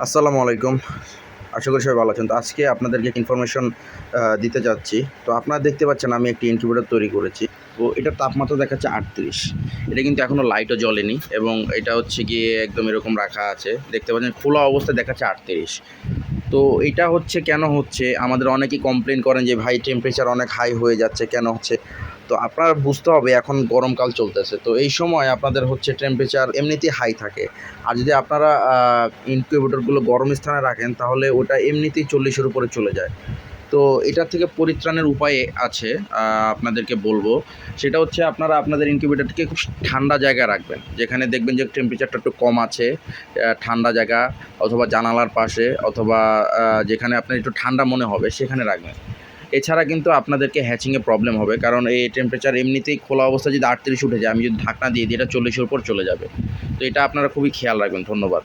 আসসালামু আলাইকুম। আশা করি সবাই ভালো আছেন। তো আজকে আপনাদেরকে ইনফরমেশন দিতে যাচ্ছি। তো আপনারা দেখতে পাচ্ছেন আমি একটি ইনকিউবেটর তৈরি করেছি। তো এটার তাপমাত্রা দেখাচ্ছে ৩৮। এটা কিন্তু এখনও লাইটও জ্বলেনি এবং এটা হচ্ছে গিয়ে একদম এরকম রাখা আছে। দেখতে পাচ্ছেন খোলা অবস্থায় দেখাচ্ছে ৩৮। তো এটা হচ্ছে কেন হচ্ছে? আমাদের অনেকেই কমপ্লেইন করেন যে ভাই টেম্পারেচার অনেক হাই হয়ে যাচ্ছে, কেন হচ্ছে? তো আপনার বুঝতে হবে এখন গরমকাল চলতেছে। তো এই সময় আপনাদের হচ্ছে টেম্পারেচার এমনিতেই হাই থাকে। আর যদি আপনারা ইনকিউবেটরগুলো গরম স্থানে রাখেন তাহলে ওটা এমনিতেই ৪০ এর উপরে চলে যায়। তো এটা থেকে পরিত্রাণের উপায় আছে, আপনাদেরকে বলব। সেটা হচ্ছে আপনারা আপনাদের ইনকিউবেটরটিকে খুব ঠান্ডা জায়গায় রাখবেন। যেখানে দেখবেন যে টেম্পারেচারটা একটু কম আছে, ঠান্ডা জায়গা অথবা জানালার পাশে অথবা যেখানে আপনার একটু ঠান্ডা মনে হবে সেখানে রাখবেন। এছাড়া কিন্তু আপনাদেরকে হ্যাচিংয়ে প্রবলেম হবে। কারণ এই টেম্পারেচার এমনিতেই খোলা অবস্থায় যদি ৩৮ উঠে যায়, আমি যদি ঢাকনা দিয়ে দিই এটা ৪০ এর উপর চলে যাবে। তো এটা আপনারা খুবই খেয়াল রাখবেন। ধন্যবাদ।